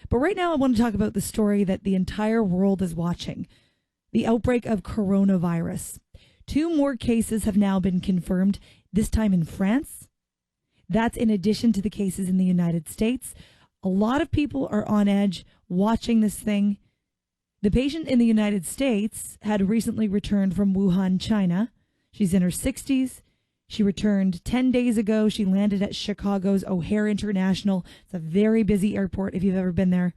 But right now I want to talk about the story that the entire world is watching, the outbreak of coronavirus. 2 more cases have now been confirmed, this time in France. That's in addition to the cases in the United States. A lot of people are on edge watching this thing. The patient in the United States had recently returned from Wuhan, China. She's in her 60s. She returned 10 days ago. She landed at Chicago's O'Hare International. It's a very busy airport if you've ever been there.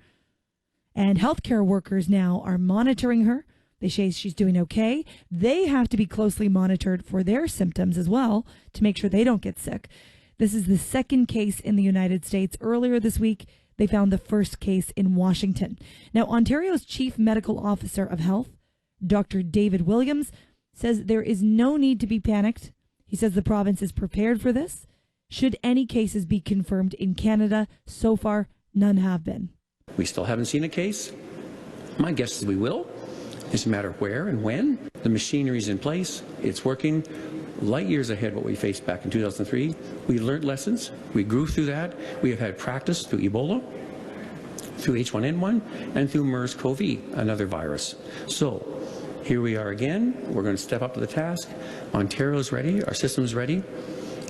And healthcare workers now are monitoring her. They say she's doing okay. They have to be closely monitored for their symptoms as well to make sure they don't get sick. This is the 2nd case in the United States. Earlier this week, they found the 1st case in Washington. Now, Ontario's Chief Medical Officer of Health, Dr. David Williams, says there is no need to be panicked. He says the province is prepared for this. Should any cases be confirmed in Canada, so far, none have been. We still haven't seen a case. My guess is we will. It's a matter of where and when. The machinery is in place. It's working light years ahead of what we faced back in 2003. We learned lessons. We grew through that. We have had practice through Ebola, through H1N1, and through MERS-CoV, another virus. So here we are again. We're going to step up to the task. Ontario's ready. Our system's ready.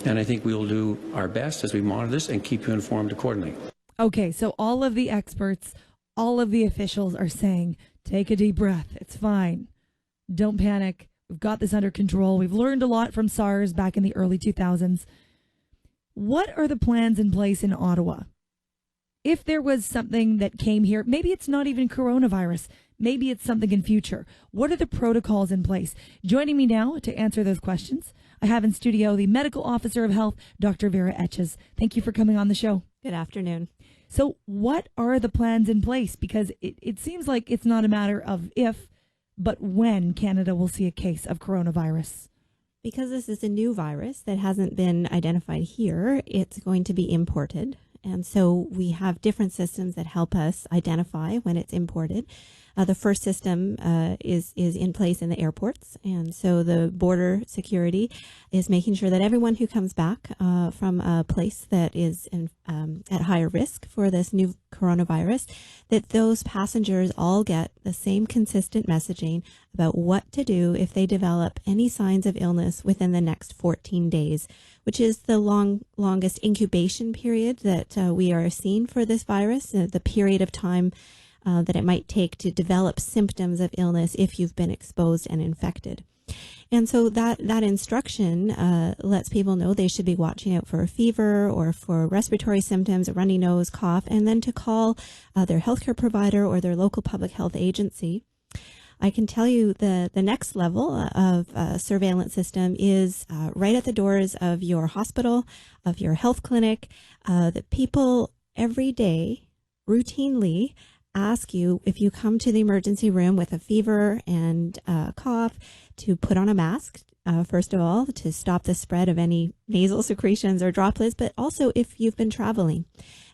And I think we will do our best as we monitor this and keep you informed accordingly. Okay, so all of the experts, all of the officials are saying, take a deep breath. It's fine. Don't panic. We've got this under control. We've learned a lot from SARS back in the early 2000s. What are the plans in place in Ottawa? If there was something that came here, maybe it's not even coronavirus. Maybe it's something in future. What are the protocols in place? Joining me now to answer those questions, I have in studio the Medical Officer of Health, Dr. Vera Etches. Thank you for coming on the show. Good afternoon. So what are the plans in place? Because it seems like it's not a matter of if, but when Canada will see a case of coronavirus. Because this is a new virus that hasn't been identified here, it's going to be imported. And so we have different systems that help us identify when it's imported. The first system is in place in the airports. And so the border security is making sure that everyone who comes back from a place that is at higher risk for this new coronavirus, that those passengers all get the same consistent messaging about what to do if they develop any signs of illness within the next 14 days, which is the longest incubation period that we are seeing for this virus, the period of time that it might take to develop symptoms of illness if you've been exposed and infected. And so that instruction lets people know they should be watching out for a fever or for respiratory symptoms, a runny nose, cough, and then to call their healthcare provider or their local public health agency. I can tell you the next level of surveillance system is right at the doors of your hospital, of your health clinic. The people every day routinely ask you, if you come to the emergency room with a fever and cough, to put on a mask, first of all, to stop the spread of any nasal secretions or droplets, but also if you've been traveling.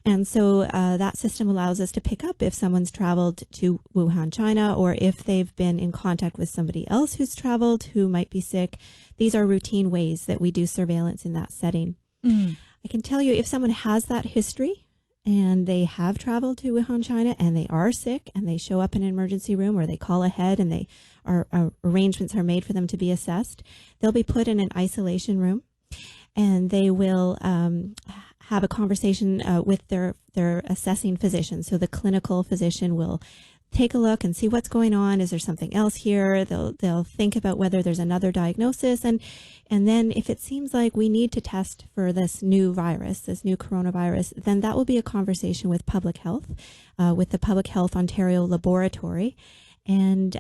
And so that system allows us to pick up if someone's traveled to Wuhan, China, or if they've been in contact with somebody else who's traveled who might be sick. These are routine ways that we do surveillance in that setting. I can tell you, if someone has that history, and they have traveled to Wuhan, China, and they are sick, and they show up in an emergency room, or they call ahead and they arrangements are made for them to be assessed, they'll be put in an isolation room, and they will have a conversation with their assessing physician. So the clinical physician will take a look and see what's going on. Is there something else here? They'll think about whether there's another diagnosis. And then if it seems like we need to test for this new virus, this new coronavirus, then that will be a conversation with public health, with the Public Health Ontario Laboratory. And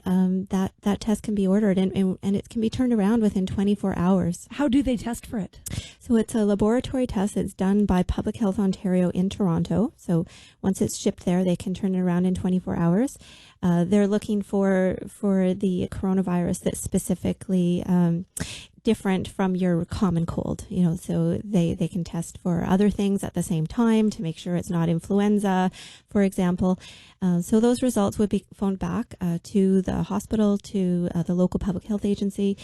that test can be ordered and it can be turned around within 24 hours. How do they test for it? So it's a laboratory test that's done by Public Health Ontario in Toronto. So once it's shipped there, they can turn it around in 24 hours. They're looking for the coronavirus that's specifically different from your common cold, so they can test for other things at the same time to make sure it's not influenza, for example. So those results would be phoned back to the hospital, to the local public health agency.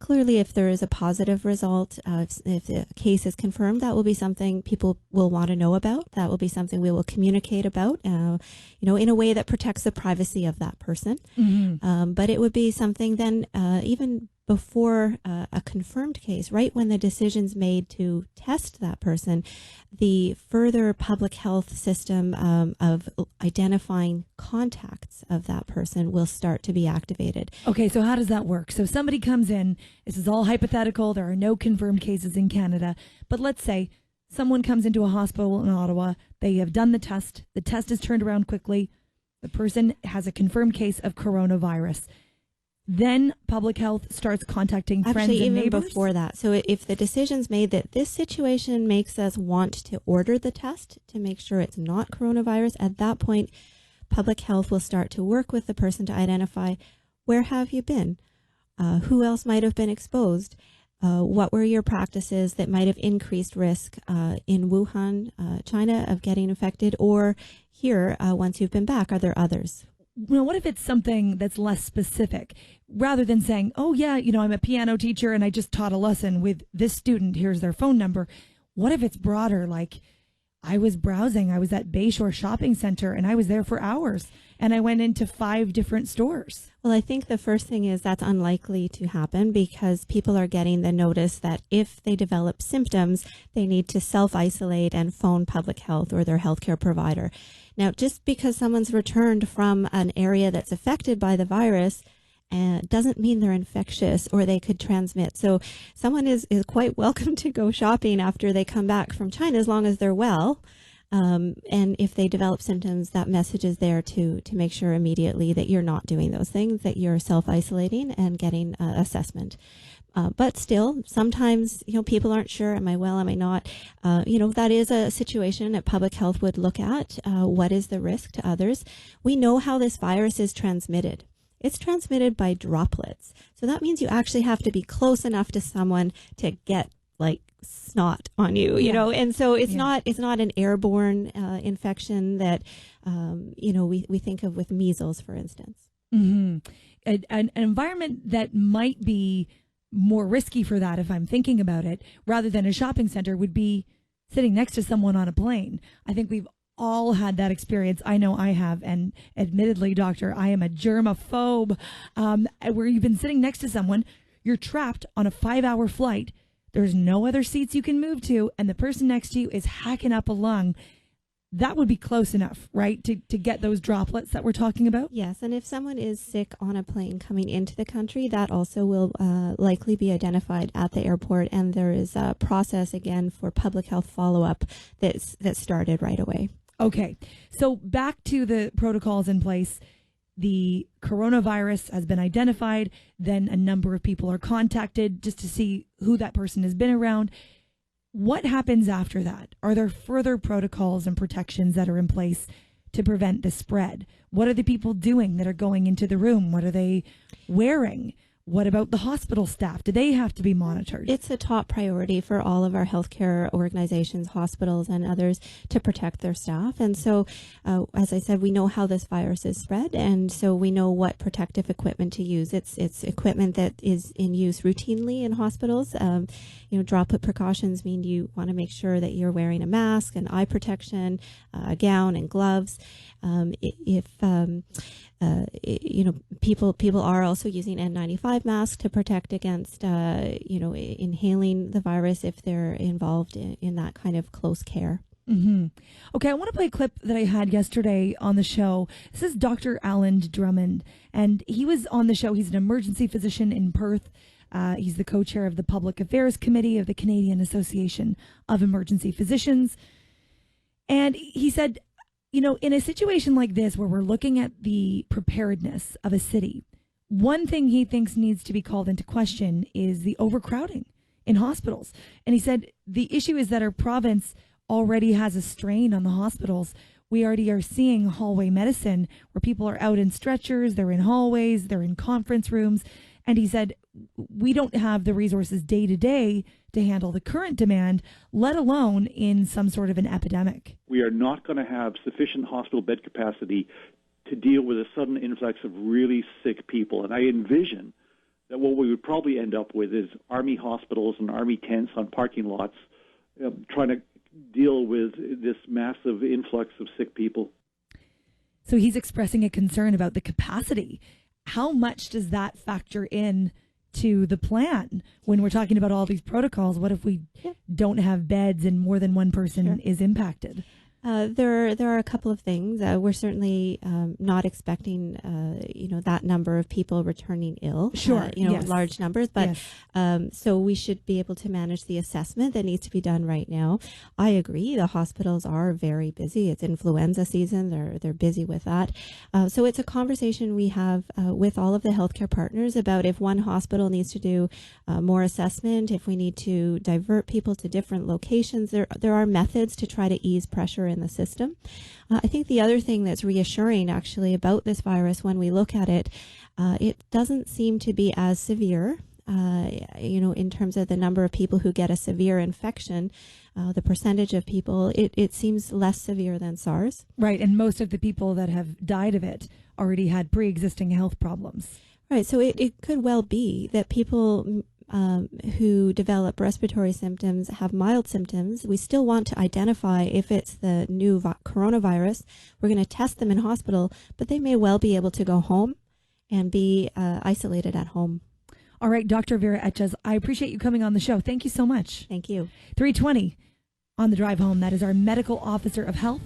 Clearly, if there is a positive result, if the case is confirmed, that will be something people will want to know about. That will be something we will communicate about, in a way that protects the privacy of that person. Mm-hmm. But it would be something then, even before a confirmed case, right when the decision's made to test that person, the further public health system of identifying contacts of that person will start to be activated. Okay, so how does that work? So somebody comes in, this is all hypothetical, there are no confirmed cases in Canada, but let's say someone comes into a hospital in Ottawa, they have done the test is turned around quickly, the person has a confirmed case of coronavirus. Then public health starts contacting friends and even neighbors? Before that. So if the decision's made that this situation makes us want to order the test to make sure it's not coronavirus, at that point, public health will start to work with the person to identify, where have you been? Who else might have been exposed? What were your practices that might have increased risk in Wuhan, China, of getting infected, or here, once you've been back? Are there others? Well, what if it's something that's less specific? Rather than saying, oh, yeah, I'm a piano teacher and I just taught a lesson with this student, here's their phone number. What if it's broader, like I was browsing, I was at Bayshore Shopping Center and I was there for hours and I went into 5 different stores? Well, I think the first thing is that's unlikely to happen because people are getting the notice that if they develop symptoms, they need to self-isolate and phone public health or their healthcare provider. Now, just because someone's returned from an area that's affected by the virus doesn't mean they're infectious or they could transmit. So someone is quite welcome to go shopping after they come back from China as long as they're well. And if they develop symptoms, that message is there to make sure immediately that you're not doing those things, that you're self-isolating and getting assessment. But still, sometimes, people aren't sure, am I well, am I not? That is a situation that public health would look at. What is the risk to others? We know how this virus is transmitted. It's transmitted by droplets. So that means you actually have to be close enough to someone to get snot on you, and so it's not an airborne infection that, we think of with measles, for instance. Mm-hmm. An environment that might be more risky for that, if I'm thinking about it, rather than a shopping center, would be sitting next to someone on a plane. I think we've all had that experience. I know I have, and admittedly, doctor, I am a germaphobe, where you've been sitting next to someone, you're trapped on a 5-hour flight, there's no other seats you can move to, and the person next to you is hacking up a lung. That would be close enough, right, to get those droplets that we're talking about? Yes, and if someone is sick on a plane coming into the country, that also will likely be identified at the airport, and there is a process, again, for public health follow-up that started right away. Okay, so back to the protocols in place. The coronavirus has been identified, then a number of people are contacted just to see who that person has been around. What happens after that? Are there further protocols and protections that are in place to prevent the spread? What are the people doing that are going into the room? What are they wearing? What about the hospital staff? Do they have to be monitored? It's a top priority for all of our healthcare organizations, hospitals, and others to protect their staff. And so, as I said, we know how this virus is spread, and so we know what protective equipment to use. It's equipment that is in use routinely in hospitals. Droplet precautions mean you want to make sure that you're wearing a mask, an eye protection, a gown, and gloves. People are also using N95 masks to protect against, inhaling the virus if they're involved in that kind of close care. Mm-hmm. Okay, I want to play a clip that I had yesterday on the show. This is Dr. Alan Drummond, and he was on the show. He's an emergency physician in Perth. He's the co-chair of the Public Affairs Committee of the Canadian Association of Emergency Physicians. And he said, in a situation like this where we're looking at the preparedness of a city, one thing he thinks needs to be called into question is the overcrowding in hospitals. And he said the issue is that our province already has a strain on the hospitals. We already are seeing hallway medicine where people are out in stretchers, they're in hallways, they're in conference rooms. And he said, we don't have the resources day to day to handle the current demand, let alone in some sort of an epidemic. We are not going to have sufficient hospital bed capacity to deal with a sudden influx of really sick people. And I envision that what we would probably end up with is Army hospitals and Army tents on parking lots trying to deal with this massive influx of sick people. So he's expressing a concern about the capacity. How much does that factor in to the plan when we're talking about all these protocols? What if we don't have beds and more than one person is impacted? There are a couple of things. We're certainly not expecting, that number of people returning ill. Sure, large numbers. But so we should be able to manage the assessment that needs to be done right now. I agree. The hospitals are very busy. It's influenza season. They're busy with that. So it's a conversation we have with all of the healthcare partners about if one hospital needs to do more assessment, if we need to divert people to different locations. There are methods to try to ease pressure in the system. I think the other thing that's reassuring actually about this virus when we look at it, it doesn't seem to be as severe, in terms of the number of people who get a severe infection, the percentage of people, it seems less severe than SARS. Right, and most of the people that have died of it already had pre-existing health problems. Right, so it could well be that people who develop respiratory symptoms have mild symptoms. We still want to identify if it's the new coronavirus. We're going to test them in hospital, but they may well be able to go home and be isolated at home. All right, Dr. Vera Etches, I appreciate you coming on the show. Thank you so much. Thank you. 3:20 on the drive home. That is our medical officer of health,